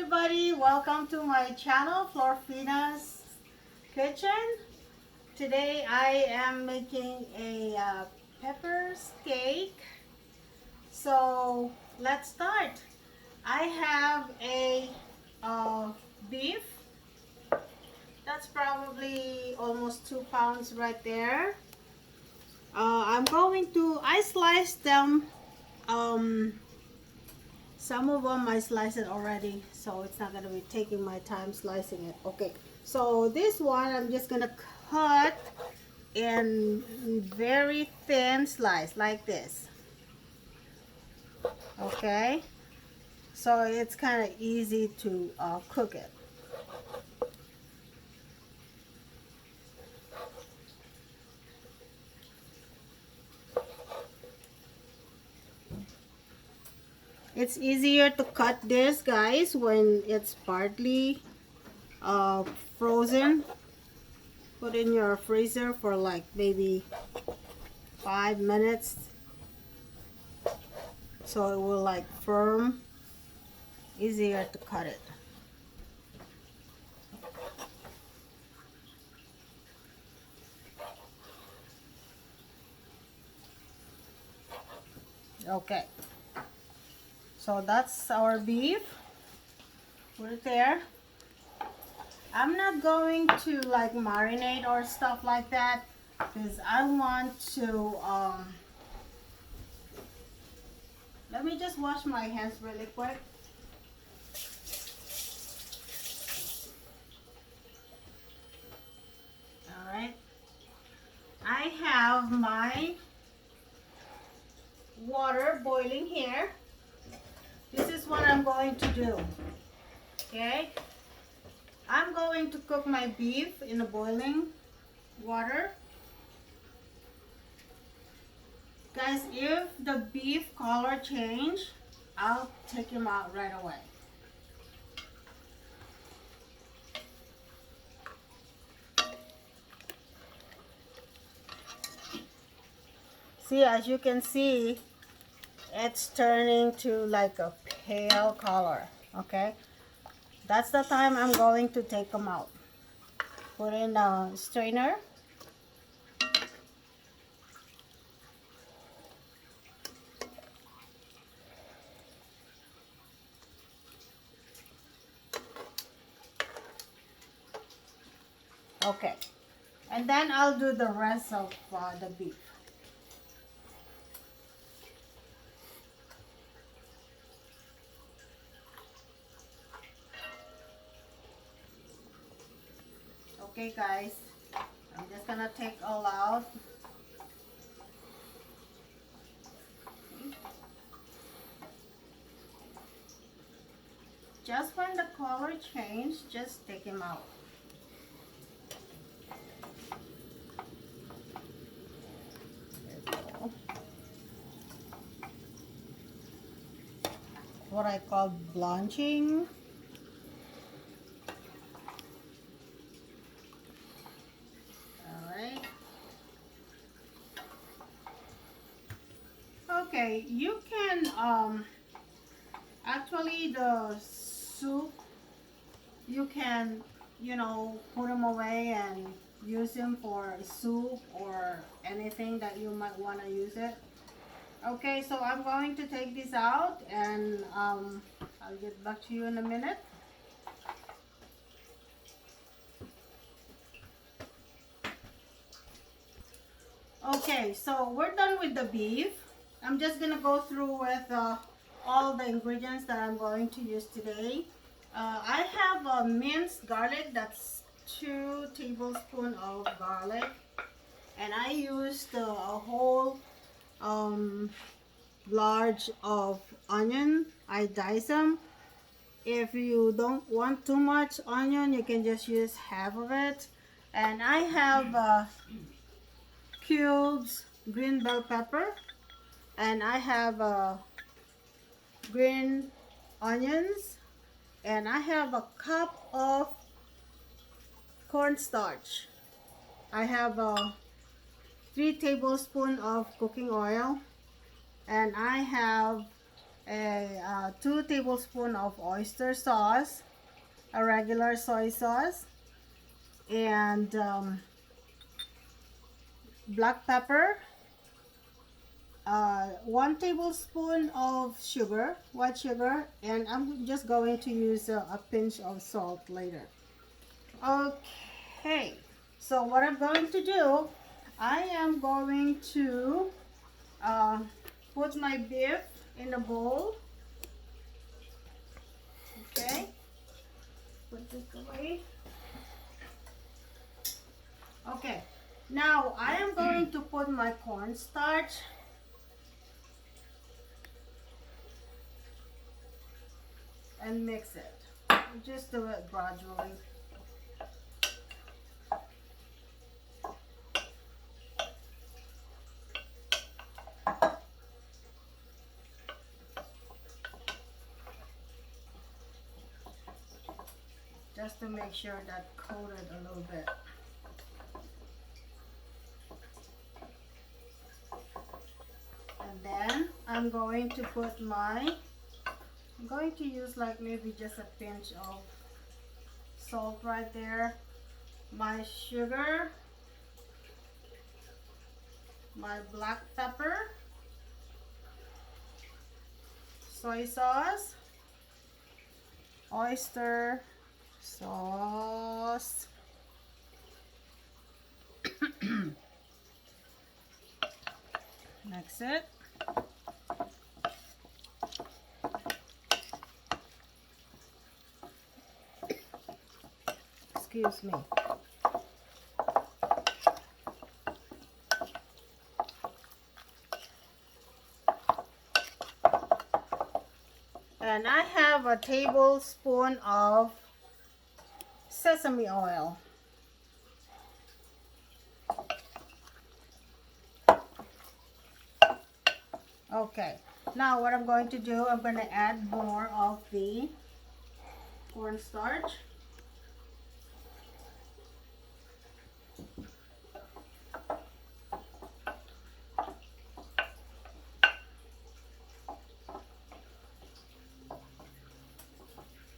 everybody, welcome to my channel, FLORFINA'S kitchen. Today I am making a pepper steak. So let's start. I have a beef. That's probably almost 2 pounds right there. I sliced them. Some of them I sliced it already, so it's not going to be taking my time slicing it. Okay, so this one I'm just going to cut in very thin slice like this. Okay, so it's kind of easy to cook it. It's easier to cut this, guys, when it's partly frozen. Put in your freezer for like maybe 5 minutes, so it will like firm. Easier to cut it. Okay, so that's our beef. Put it there. I'm not going to like marinate or stuff like that because I want to let me just wash my hands really quick. All right, I have my water boiling here. This is what I'm going to do. Okay, I'm going to cook my beef in the boiling water. Guys, if the beef color change, I'll take him out right away. See, as you can see, it's turning to like a pale color. Okay, that's the time I'm going to take them out. Put in a strainer. Okay, and then I'll do the rest of the beef. Okay, guys, I'm just gonna take all out. Just when the color change, just take him out. What I call blanching. Alright. Okay, you can actually the soup, you can, you know, put them away and use them for soup or anything that you might want to use it. Okay, so I'm going to take this out and I'll get back to you in a minute. Okay, so we're done with the beef. I'm just gonna go through with all the ingredients that I'm going to use today. I have minced garlic, that's 2 tablespoons of garlic, and I used a whole large of onion. I dice them. If you don't want too much onion, you can just use half of it. And I have cubes green bell pepper, and I have green onions, and I have a cup of cornstarch. I have 3 tablespoons of cooking oil, and I have 2 tablespoons of oyster sauce, a regular soy sauce, and black pepper, 1 tablespoon of sugar, white sugar, and I'm just going to use a pinch of salt later. Okay, so what I'm going to do, I am going to put my beef in a bowl. Okay, put this away. Okay, now I am going to put my cornstarch and mix it. Just do it gradually. Just to make sure that coated a little bit. And then I'm going to put I'm going to use like maybe just a pinch of salt right there. My sugar, my black pepper, soy sauce, oyster sauce, mix it. Excuse me. And I have a tablespoon of sesame oil. Okay, now what I'm going to do, I'm going to add more of the cornstarch.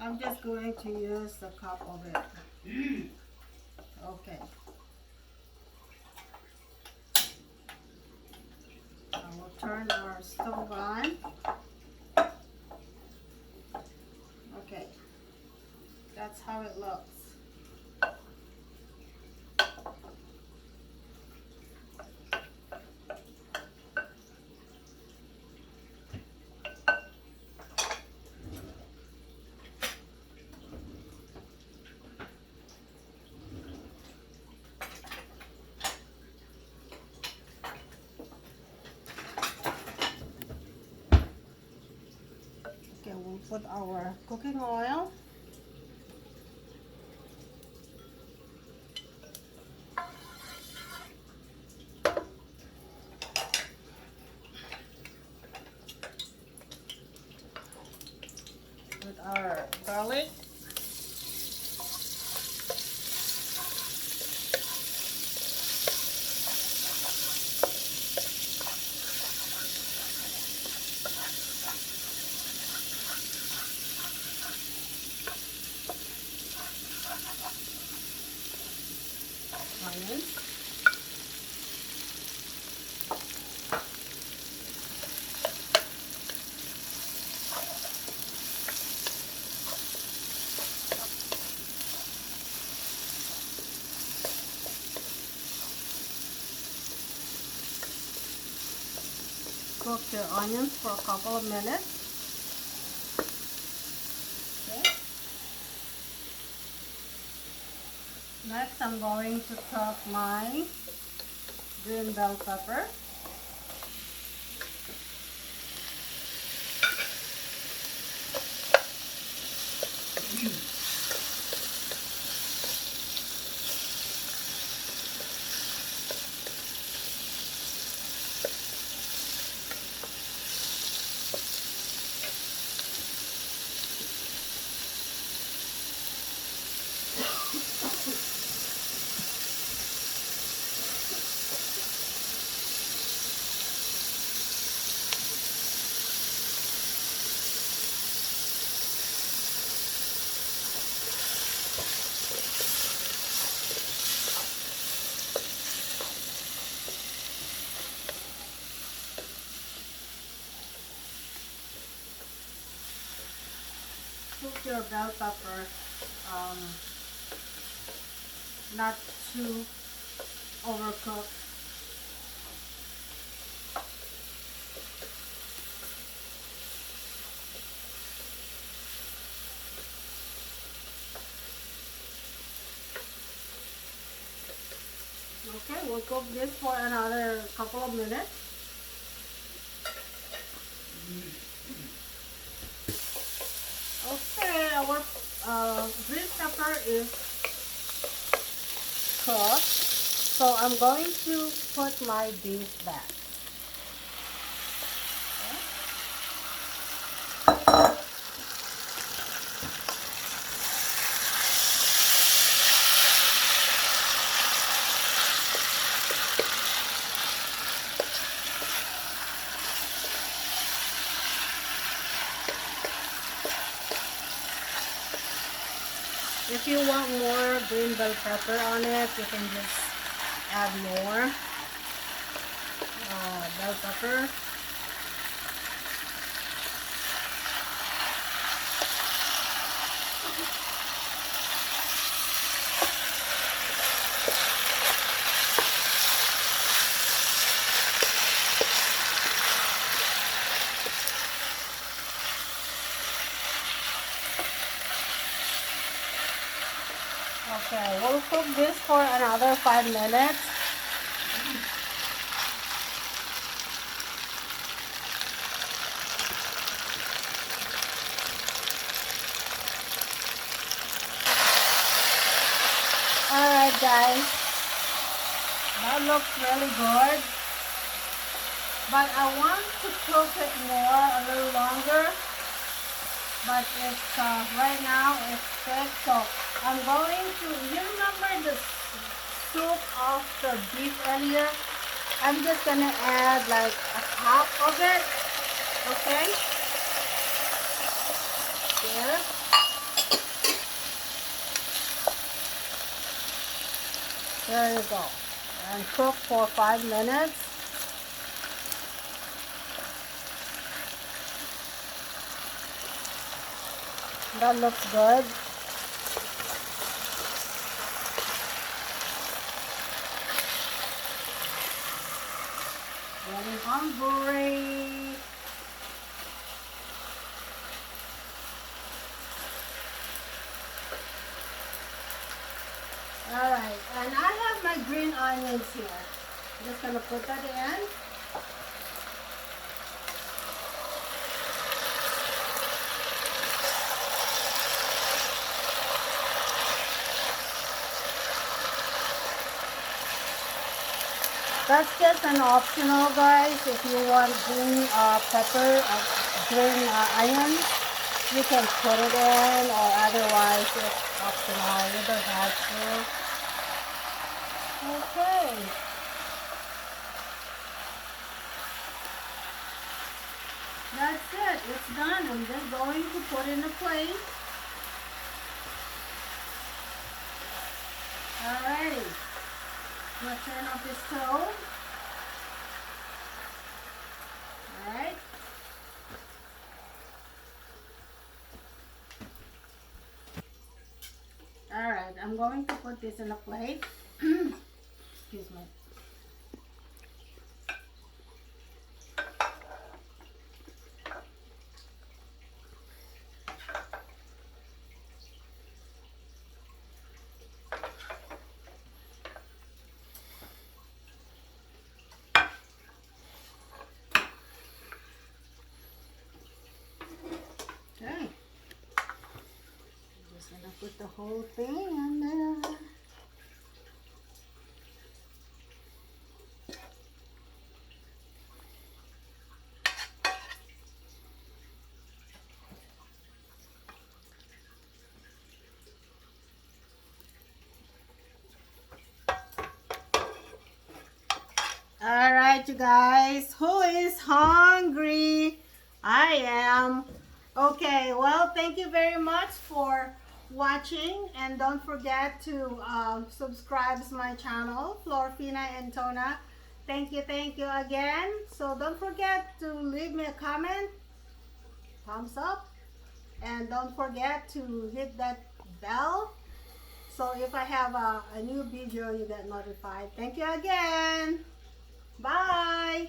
I'm just going to use a cup of it. Okay. I will turn our stove on. Okay. That's how it looks. Okay, we'll put our cooking oil. With our garlic. Onions. Cook the onions for a couple of minutes. Okay. Next, I'm going to cook my green bell pepper. cook your bell pepper not too overcooked. Okay, we'll cook this for another couple of minutes. Okay, our green pepper is cooked, so I'm going to put my beef back. If you want more green bell pepper on it, you can just add more bell pepper. Okay, we'll cook this for another 5 minutes. Alright guys, that looks really good. But I want to cook it more, a little longer. But it's right now it's thick, so I'm going to, you remember the soup of the beef earlier? I'm just gonna add like a half of it, okay? There. There you go. And cook for 5 minutes. That looks good. Getting hungry. Alright, and I have my green onions here. I'm just gonna put that in. That's just an optional, guys. If you want green pepper, green onions, you can put it in, or otherwise it's optional. You don't have to. Okay. That's it. It's done. I'm just going to put in a plate. Alrighty. I'm going to turn off the stove. Alright. Alright, I'm going to put this in a plate. Excuse me. Okay. I'm just gonna put the whole thing in there. All right, you guys, who is hungry? I am. Okay, well, thank you very much for watching, and don't forget to subscribe to my channel, Florfina and Tona. Thank you again. So don't forget to leave me a comment, thumbs up, And don't forget to hit that bell. So if I have a new video, you get notified. Thank you again. Bye.